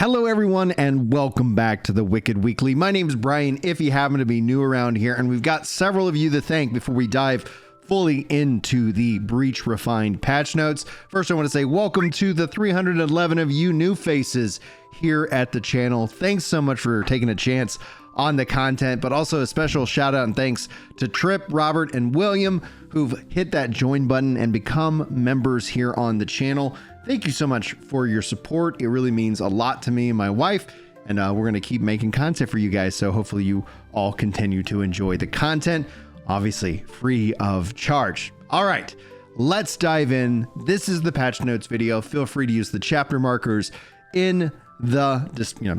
Hello everyone and welcome back to the Wicked Weekly. My name is Brian if you happen to be new around here, and we've got several of you to thank before we dive fully into the Breach Refined patch notes. First, I want to say welcome to the 311 of you new faces here at the channel. Thanks so much for taking a chance on the content, but also a special shout out and thanks to Trip, Robert, and William who've hit that join button and become members here on the channel. Thank you so much for your support. It really means a lot to me and my wife, and we're going to keep making content for you guys, so hopefully you all continue to enjoy the content, obviously free of charge. All right, let's dive in. This is the patch notes video. Feel free to use the chapter markers in the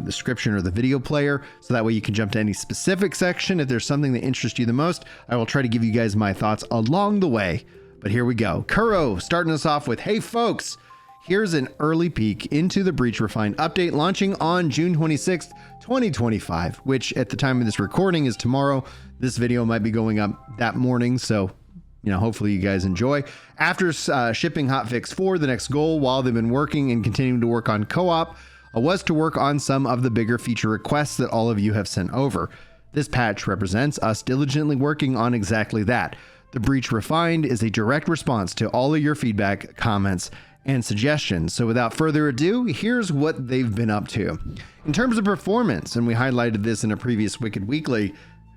description or the video player, so that way you can jump to any specific section. If there's something that interests you the most, I will try to give you guys my thoughts along the way. But here we go. Kuro starting us off with, hey folks, here's an early peek into the Breach Refined update launching on June 26th, 2025, which at the time of this recording is tomorrow. This video might be going up that morning, so hopefully you guys enjoy. After shipping hotfix 4, the next goal while they've been working and continuing to work on co-op was to work on some of the bigger feature requests that all of you have sent over. This patch represents us diligently working on exactly that. The Breach Refined is a direct response to all of your feedback, comments, and suggestions. So without further ado, here's what they've been up to. In terms of performance, and we highlighted this in a previous Wicked Weekly,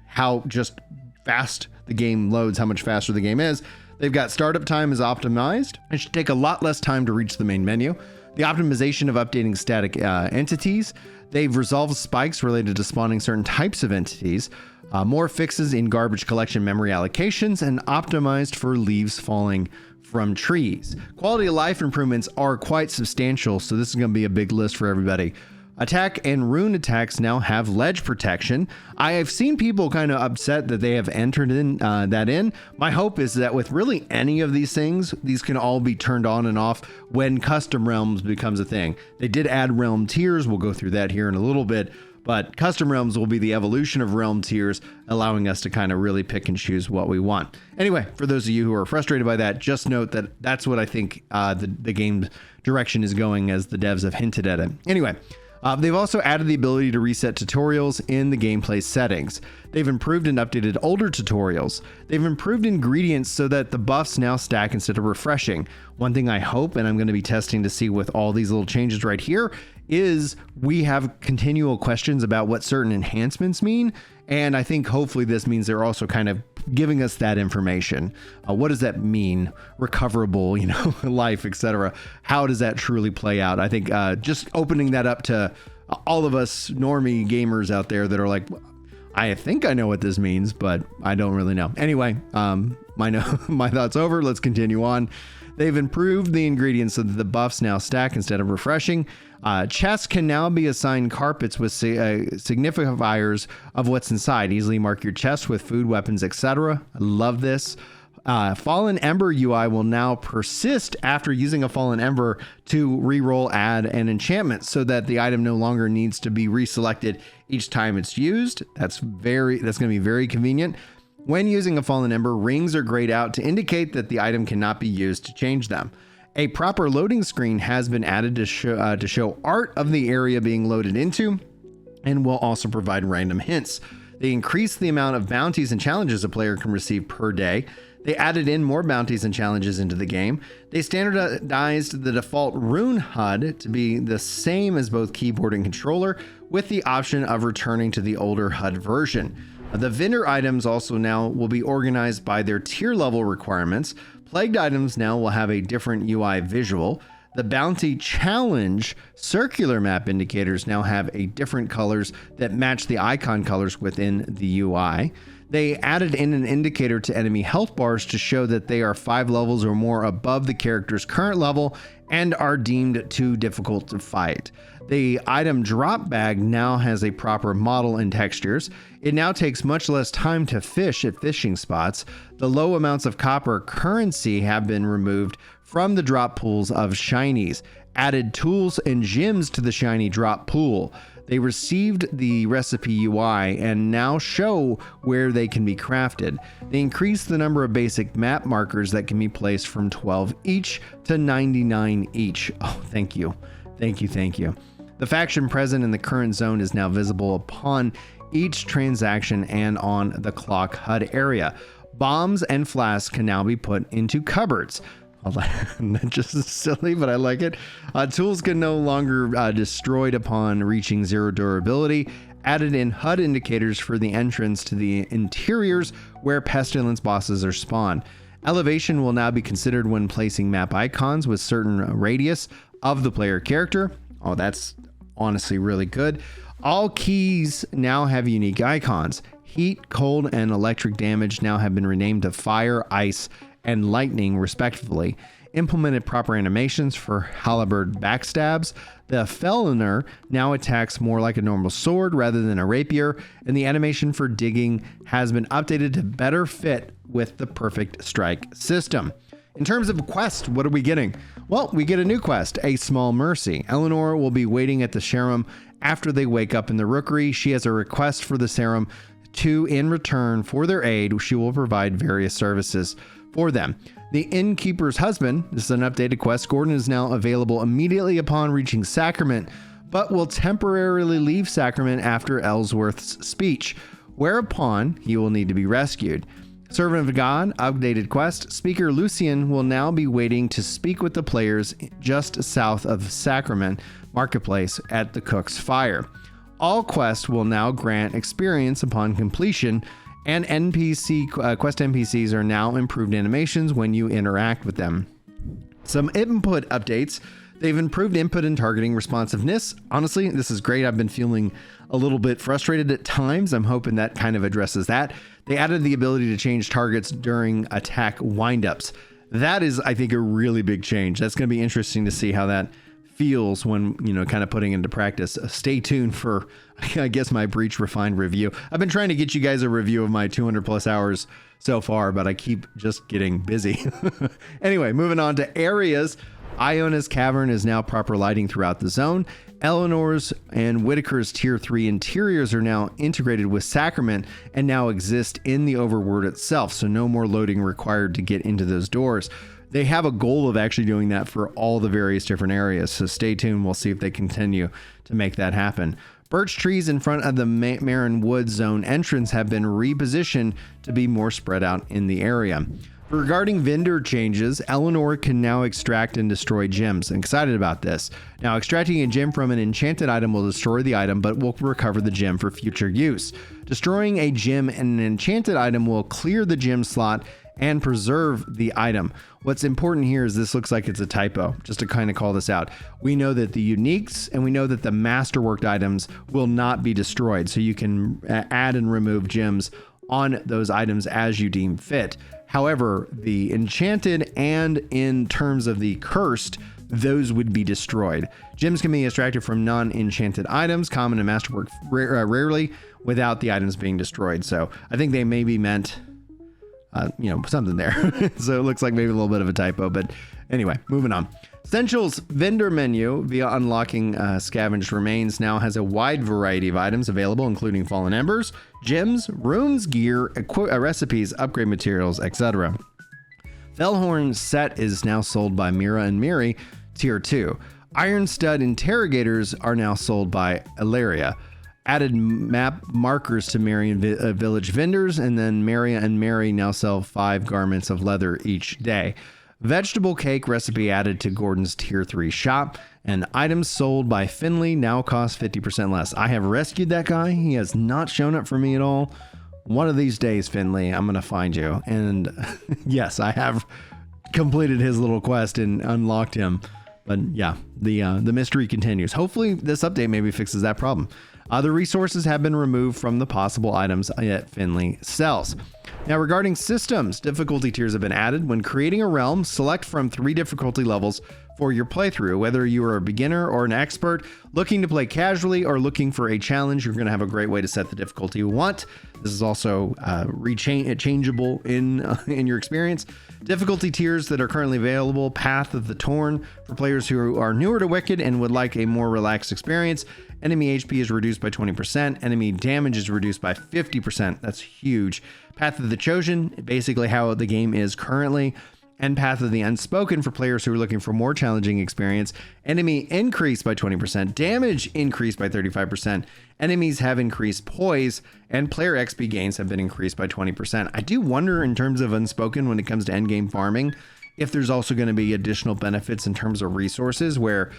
how just fast the game loads, how much faster the game is. They've got startup time is optimized. It should take a lot less time to reach the main menu. The optimization of updating static entities. They've resolved spikes related to spawning certain types of entities. More fixes in garbage collection memory allocations, and optimized for leaves falling from trees. Quality of life improvements are quite substantial, so this is going to be a big list for everybody. Attack and rune attacks now have ledge protection. I have seen people kind of upset that they have entered in that in. My hope is that with really any of these things, these can all be turned on and off when custom realms becomes a thing. They did add realm tiers. We'll go through that here in a little bit, but custom realms will be the evolution of realm tiers, allowing us to kind of really pick and choose what we want. Anyway, for those of you who are frustrated by that, just note that that's what I think the game's direction is going, as the devs have hinted at it. Anyway, they've also added the ability to reset tutorials in the gameplay settings. They've improved and updated older tutorials. They've improved ingredients so that the buffs now stack instead of refreshing. One thing I hope, and I'm going to be testing to see with all these little changes right here, is we have continual questions about what certain enhancements mean. And I think hopefully this means they're also kind of giving us that information. What does that mean? Recoverable, life, etc. How does that truly play out? I think just opening that up to all of us normie gamers out there that are like, I think I know what this means, but I don't really know. Anyway, my thoughts over. Let's continue on. They've improved the ingredients so that the buffs now stack instead of refreshing. Chests can now be assigned carpets with signifiers of what's inside. Easily mark your chest with food, weapons, etc. I love this. Fallen Ember UI will now persist after using a Fallen Ember to reroll, add an enchantment, so that the item no longer needs to be reselected each time it's used. That's going to be very convenient. When using a Fallen Ember, rings are grayed out to indicate that the item cannot be used to change them. A proper loading screen has been added to show art of the area being loaded into, and will also provide random hints. They increased the amount of bounties and challenges a player can receive per day. They added in more bounties and challenges into the game. They standardized the default rune HUD to be the same as both keyboard and controller, with the option of returning to the older HUD version. The vendor items also now will be organized by their tier level requirements. Plagued items now will have a different UI visual. The bounty challenge circular map indicators now have a different colors that match the icon colors within the UI. They added in an indicator to enemy health bars to show that they are 5 levels or more above the character's current level and are deemed too difficult to fight. The item drop bag now has a proper model and textures. It now takes much less time to fish at fishing spots. The low amounts of copper currency have been removed from the drop pools of shinies. Added tools and gems to the shiny drop pool. They received the recipe UI and now show where they can be crafted. They increased the number of basic map markers that can be placed from 12 each to 99 each. Oh, thank you. Thank you. The faction present in the current zone is now visible upon each transaction and on the clock HUD area. Bombs and flasks can now be put into cupboards. That just is silly, but I like it. Tools can no longer destroyed upon reaching 0 durability. Added in HUD indicators for the entrance to the interiors where pestilence bosses are spawned. Elevation will now be considered when placing map icons with certain radius of the player character. Oh, that's honestly really good. All keys now have unique icons. Heat, cold, and electric damage now have been renamed to fire, ice, and lightning respectively. Implemented proper animations for halberd backstabs. The Feliner now attacks more like a normal sword rather than a rapier, and the animation for digging has been updated to better fit with the perfect strike system. In terms of quest, what are we getting? Well, we get a new quest, A Small Mercy. Eleanor will be waiting at the Serum after they wake up in the Rookery. She has a request for the Serum in return for their aid, she will provide various services for them. The Innkeeper's Husband, this is an updated quest. Gordon is now available immediately upon reaching Sacrament, but will temporarily leave Sacrament after Ellsworth's speech, whereupon he will need to be rescued. Servant of God, updated quest. Speaker Lucian will now be waiting to speak with the players just south of Sacrament Marketplace at the Cook's Fire. All quests will now grant experience upon completion, and quest NPCs are now improved animations when you interact with them. Some input updates. They've improved input and targeting responsiveness. Honestly, this is great. I've been feeling a little bit frustrated at times. I'm hoping that kind of addresses that. They added the ability to change targets during attack windups. That is, I think, a really big change. That's going to be interesting to see how that feels when, kind of putting into practice. Stay tuned for, I guess, my Breach Refined review. I've been trying to get you guys a review of my 200 plus hours so far, but I keep just getting busy. Anyway, moving on to areas. Iona's Cavern is now proper lighting throughout the zone. Eleanor's and Whitaker's Tier 3 interiors are now integrated with Sacrament and now exist in the overworld itself, so no more loading required to get into those doors. They have a goal of actually doing that for all the various different areas, so stay tuned. We'll see if they continue to make that happen. Birch trees in front of the Marin Woods Zone entrance have been repositioned to be more spread out in the area. Regarding vendor changes, Eleanor can now extract and destroy gems. I'm excited about this. Now, extracting a gem from an enchanted item will destroy the item, but will recover the gem for future use. Destroying a gem and an enchanted item will clear the gem slot and preserve the item. What's important here is this looks like it's a typo, just to kind of call this out. We know that the uniques and we know that the masterworked items will not be destroyed, so you can add and remove gems on those items as you deem fit. However, the enchanted and in terms of the cursed, those would be destroyed. Gems can be extracted from non-enchanted items, common and masterwork rarely, without the items being destroyed. So I think they maybe meant something there. So it looks like maybe a little bit of a typo, but anyway, moving on. Essentials vendor menu via unlocking scavenged remains now has a wide variety of items available, including fallen embers, gems, runes, gear, recipes, upgrade materials, etc. Fellhorn set is now sold by Mira and Miri, tier 2. Iron stud interrogators are now sold by Ilaria. Added map markers to Marion village vendors, and then Maria and Mary now sell 5 garments of leather each day. Vegetable cake recipe added to Gordon's tier 3 shop, and items sold by Finley now cost 50% less. I have rescued that guy. He has not shown up for me at all. One of these days, Finley, I'm going to find you. And yes, I have completed his little quest and unlocked him. But yeah, the mystery continues. Hopefully this update maybe fixes that problem. Other resources have been removed from the possible items that Finley sells. Now, regarding systems, difficulty tiers have been added. When creating a realm, select from 3 difficulty levels for your playthrough. Whether you are a beginner or an expert, looking to play casually or looking for a challenge, you're going to have a great way to set the difficulty you want. This is also changeable in your experience. Difficulty tiers that are currently available: Path of the Torn for players who are newer to Wicked and would like a more relaxed experience. Enemy HP is reduced by 20%. Enemy damage is reduced by 50%. That's huge. Path of the Chosen, basically how the game is currently. and Path of the Unspoken for players who are looking for more challenging experience. Enemy increase by 20%, damage increased by 35%, enemies have increased poise, and player XP gains have been increased by 20%. I do wonder in terms of Unspoken when it comes to endgame farming, if there's also going to be additional benefits in terms of resources where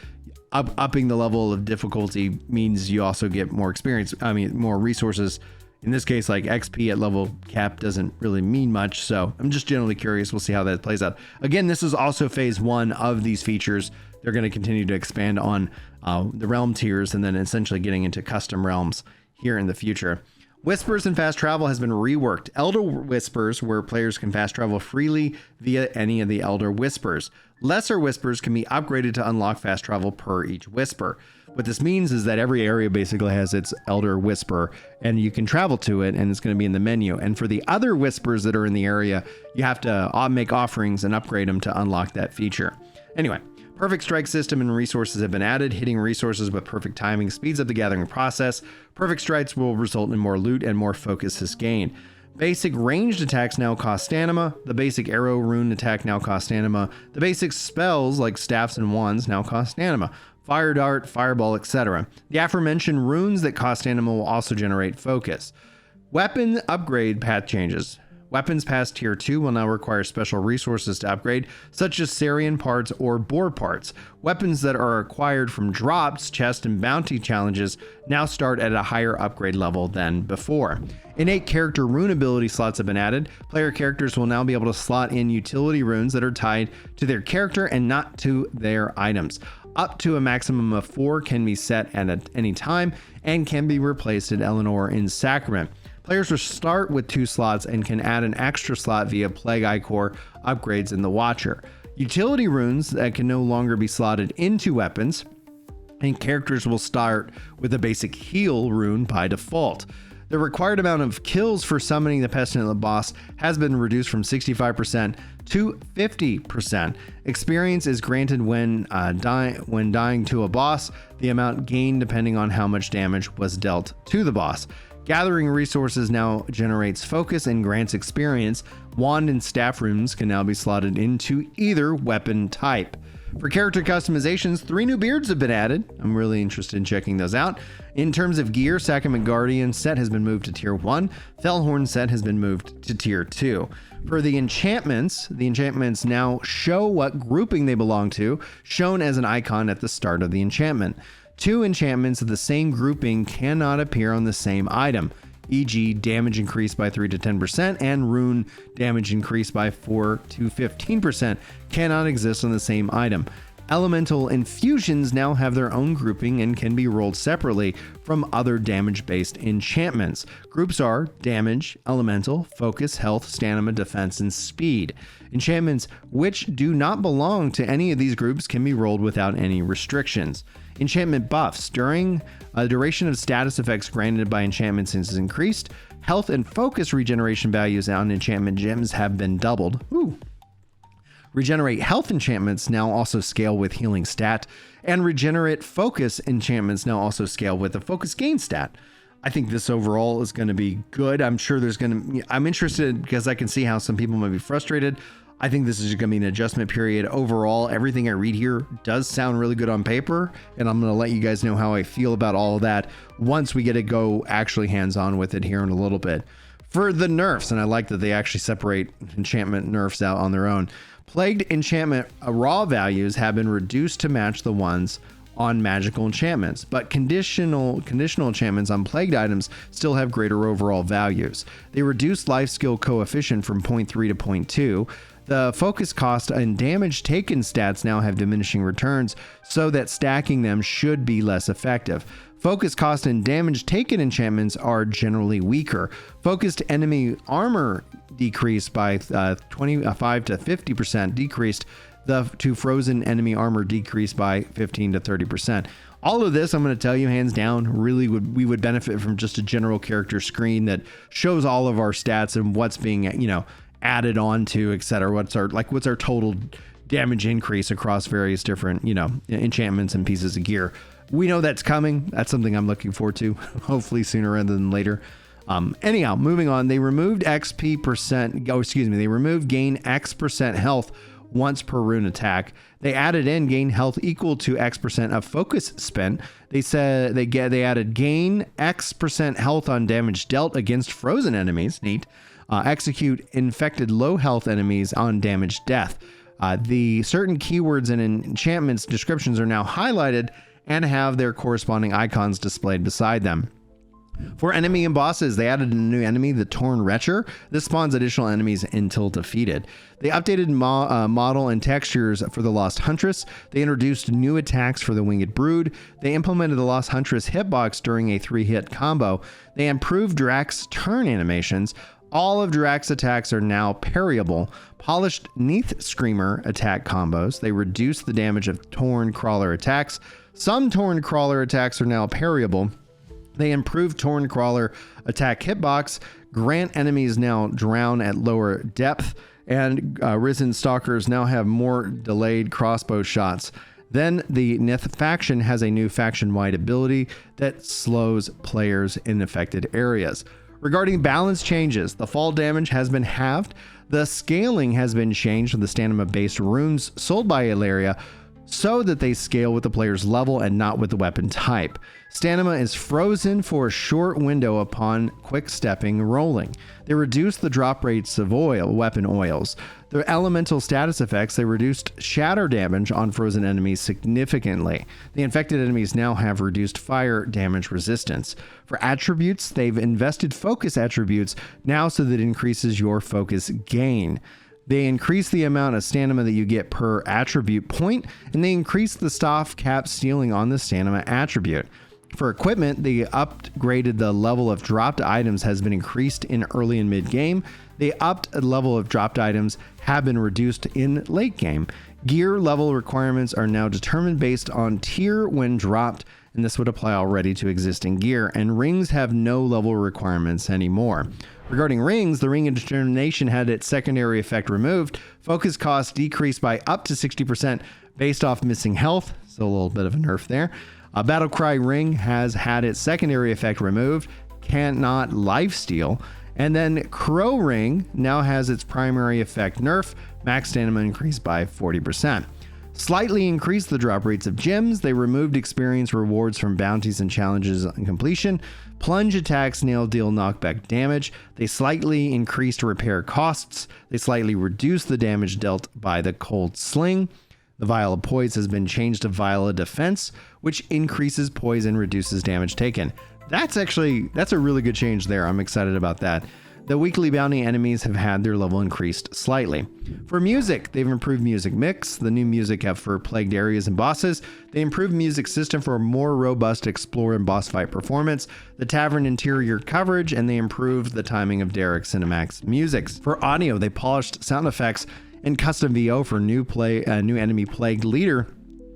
upping the level of difficulty means you also get more experience. I mean, more resources. In this case, like XP at level cap doesn't really mean much. So I'm just generally curious. We'll see how that plays out. Again, this is also phase 1 of these features. They're going to continue to expand on the realm tiers and then essentially getting into custom realms here in the future. Whispers and fast travel has been reworked. Elder Whispers, where players can fast travel freely via any of the Elder Whispers. Lesser Whispers can be upgraded to unlock fast travel per each Whisper. What this means is that every area basically has its Elder Whisper and you can travel to it and it's going to be in the menu. And for the other Whispers that are in the area, you have to make offerings and upgrade them to unlock that feature. Anyway, Perfect Strike system and resources have been added. Hitting resources with perfect timing speeds up the gathering process. Perfect strikes will result in more loot and more focus is gained. Basic ranged attacks now cost stamina. The basic arrow rune attack now costs stamina. The basic spells like staffs and wands now cost stamina. Fire dart, fireball, etc. The aforementioned runes that cost stamina will also generate focus. Weapon upgrade path changes. Weapons past tier 2 will now require special resources to upgrade, such as Sarian parts or boar parts. Weapons that are acquired from drops, chest, and bounty challenges now start at a higher upgrade level than before. Innate character rune ability slots have been added. Player characters will now be able to slot in utility runes that are tied to their character and not to their items. Up to a maximum of 4 can be set at any time and can be replaced at Eleanor in Sacrament. Players will start with 2 slots and can add an extra slot via Plague Eye Core upgrades in the Watcher. Utility runes that can no longer be slotted into weapons, and characters will start with a basic heal rune by default. The required amount of kills for summoning the Pestilent boss has been reduced from 65% to 50%. Experience is granted when dying to a boss, the amount gained depending on how much damage was dealt to the boss. Gathering resources now generates focus and grants experience. Wand and staff runes can now be slotted into either weapon type. For character customizations, 3 new beards have been added. I'm really interested in checking those out. In terms of gear, Sacrament Guardian set has been moved to tier 1. Fellhorn set has been moved to tier 2. For the enchantments now show what grouping they belong to, shown as an icon at the start of the enchantment. 2 enchantments of the same grouping cannot appear on the same item, e.g. damage increased by 3 to 10% and rune damage increased by 4 to 15% cannot exist on the same item. Elemental infusions now have their own grouping and can be rolled separately from other damage-based enchantments. Groups are damage, elemental, focus, health, stamina, defense, and speed. Enchantments which do not belong to any of these groups can be rolled without any restrictions. Enchantment buffs. During a duration of status effects granted by enchantments is increased. Health and focus regeneration values on enchantment gems have been doubled. Ooh. Regenerate health enchantments now also scale with healing stat, and regenerate focus enchantments now also scale with a focus gain stat. I think this overall is going to be good. I'm sure I'm interested because I can see how some people might be frustrated. I think this is going to be an adjustment period. Overall, everything I read here does sound really good on paper, and I'm going to let you guys know how I feel about all of that once we get to go actually hands-on with it here in a little bit. For the nerfs, and I like that they actually separate enchantment nerfs out on their own. Plagued enchantment raw values have been reduced to match the ones on magical enchantments, but conditional enchantments on plagued items still have greater overall values. They reduced life skill coefficient from 0.3 to 0.2. The focus cost and damage taken stats now have diminishing returns, so that stacking them should be less effective. Focus cost and damage taken enchantments are generally weaker. Focused enemy armor decreased by 25 to 50%, decreased to frozen enemy armor decreased by 15 to 30%. All of this, I'm going to tell you hands down, really we would benefit from just a general character screen that shows all of our stats and what's being, added on to, etc. What's our total damage increase across various different, enchantments and pieces of gear. We know that's coming. That's something I'm looking forward to, hopefully sooner rather than later. Anyhow, moving on, they removed XP percent. Oh, excuse me. They removed gain X percent health once per rune attack. They added in gain health equal to X percent of focus spent. They said they added gain X percent health on damage dealt against frozen enemies. Neat. Execute infected low health enemies on damage death. The certain keywords and enchantments descriptions are now highlighted and have their corresponding icons displayed beside them. For enemy and bosses, they added a new enemy, the Torn Wretcher. This spawns additional enemies until defeated. They updated model and textures for the Lost Huntress. They introduced new attacks for the Winged Brood. They implemented the Lost Huntress hitbox during a 3-hit combo. They improved Drax's turn animations. All of Drax's attacks are now parryable. Polished Neath Screamer attack combos. They reduced the damage of Torn Crawler attacks. Some Torn Crawler attacks are now parryable. They improved Torn Crawler attack hitbox, grant enemies now drown at lower depth, and Risen Stalkers now have more delayed crossbow shots. Then the Nith faction has a new faction-wide ability that slows players in affected areas. Regarding balance changes, the fall damage has been halved. The scaling has been changed from the stamina-based runes sold by Ilaria so that they scale with the player's level and not with the weapon type. Stamina is frozen for a short window upon quick stepping rolling. They reduced the drop rates of weapon oils. The elemental status effects, they reduced shatter damage on frozen enemies significantly. The infected enemies now have reduced fire damage resistance. For attributes, they've invested focus attributes now so that it increases your focus gain. They increase the amount of stamina that you get per attribute point, and they increase the staff cap ceiling on the stamina attribute. For equipment, they upgraded the level of dropped items has been increased in early and mid game. The level of dropped items have been reduced in late game. Gear level requirements are now determined based on tier when dropped, and this would apply already to existing gear, and rings have no level requirements anymore. Regarding rings, the Ring of Determination had its secondary effect removed. Focus cost decreased by up to 60% based off missing health, so a little bit of a nerf there. A Battlecry Ring has had its secondary effect removed, cannot lifesteal. And then Crow Ring now has its primary effect nerf, max stamina increased by 40%. Slightly increased the drop rates of gems. They removed experience rewards from bounties and challenges on completion. Plunge attacks now deal knockback damage. They slightly increased repair costs. They slightly reduced the damage dealt by the cold sling. The Vial of Poise has been changed to Vial of Defense, which increases poise and reduces damage taken. That's a really good change there. I'm excited about that. The weekly bounty enemies have had their level increased slightly. For music, they've improved music mix, the new music for plagued areas and bosses. They improved music system for a more robust explore and boss fight performance, the tavern interior coverage, and they improved the timing of Derek Cinemax musics. For audio, they polished sound effects and custom VO for new enemy plagued leader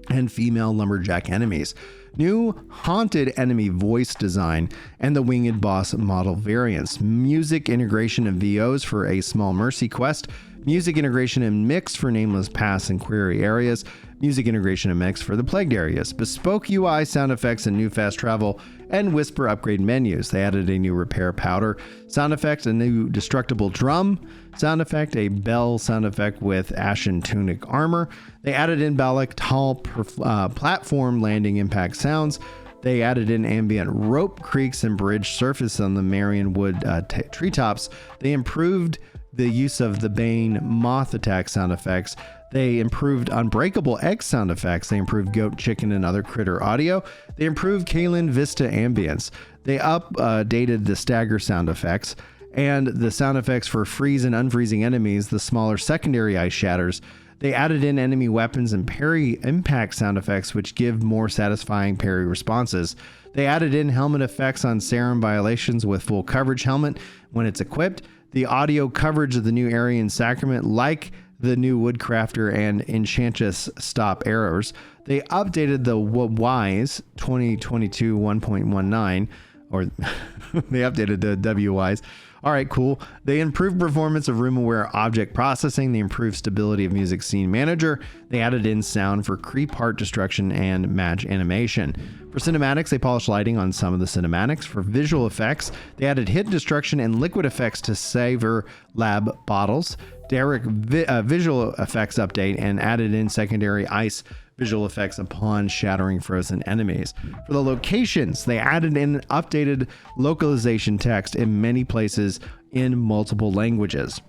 and female lumberjack enemies. New haunted enemy voice design and the winged boss model variants. Music integration and VOs for a small mercy quest. Music integration and mix for nameless pass and query areas. Music integration and mix for the plagued areas. Bespoke UI sound effects and new fast travel and whisper upgrade menus. They added a new repair powder sound effect, a new destructible drum sound effect, a bell sound effect with ashen tunic armor. They added in Balak tall platform landing impact sounds. They added in ambient rope creaks and bridge surface on the Marion Wood treetops. They improved the use of the Bane moth attack sound effects. They improved Unbreakable Egg sound effects. They improved Goat, Chicken, and other critter audio. They improved Kalen Vista ambience. They updated the stagger sound effects and the sound effects for freeze and unfreezing enemies, the smaller secondary ice shatters. They added in enemy weapons and parry impact sound effects, which give more satisfying parry responses. They added in helmet effects on serum violations with full coverage helmet when it's equipped. The audio coverage of the new Aryan Sacrament, like the new Woodcrafter and Enchantress stop errors. They updated the WISE 2022 1.19 or they updated the WYs. All right, cool. They improved performance of room-aware object processing. They improved stability of music scene manager. They added in sound for creep heart destruction and match animation. For cinematics, they polished lighting on some of the cinematics. For visual effects, they added hit destruction and liquid effects to Savor Lab bottles. Derek visual effects update and added in secondary ice visual effects upon shattering frozen enemies. For the locations, they added in updated localization text in many places in multiple languages.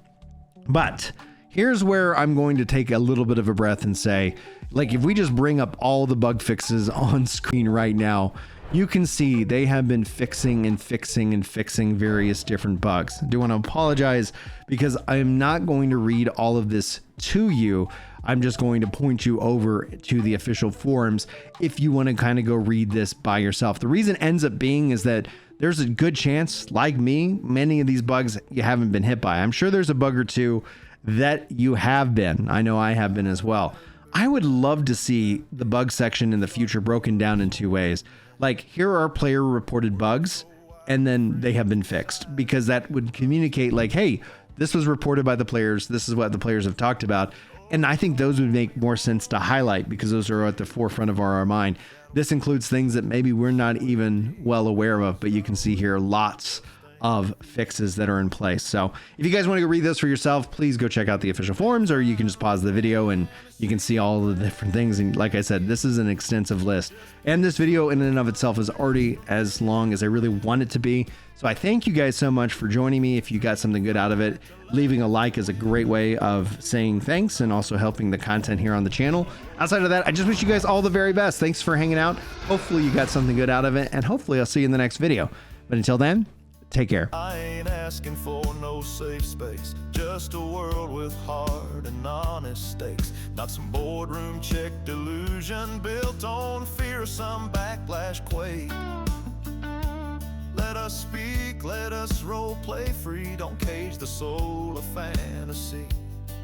But here's where I'm going to take a little bit of a breath and say, like, if we just bring up all the bug fixes on screen right now, you can see they have been fixing various different bugs. I do want to apologize because I'm not going to read all of this to you. I'm just going to point you over to the official forums if you want to kind of go read this by yourself. The reason ends up being is that there's a good chance, like me, many of these bugs you haven't been hit by. I'm sure there's a bug or two that you have been. I know I have been as well. I would love to see the bug section in the future broken down in two ways. Like, here are player reported bugs, and then they have been fixed, because that would communicate like, hey, this was reported by the players. This is what the players have talked about. And I think those would make more sense to highlight because those are at the forefront of our mind. This includes things that maybe we're not even well aware of, but you can see here lots of fixes that are in place. So if you guys want to go read this for yourself, please go check out the official forums, or you can just pause the video and you can see all the different things. And like I said, this is an extensive list, and this video in and of itself is already as long as I really want it to be. So I thank you guys so much for joining me. If you got something good out of it, leaving a like is a great way of saying thanks and also helping the content here on the channel. Outside of that, I just wish you guys all the very best. Thanks for hanging out. Hopefully you got something good out of it, and hopefully I'll see you in the next video. But until then, take care. I ain't asking for no safe space, just a world with hard and honest stakes. Not some boardroom check delusion built on fear of some backlash quake. Let us speak, let us role play free, don't cage the soul of fantasy.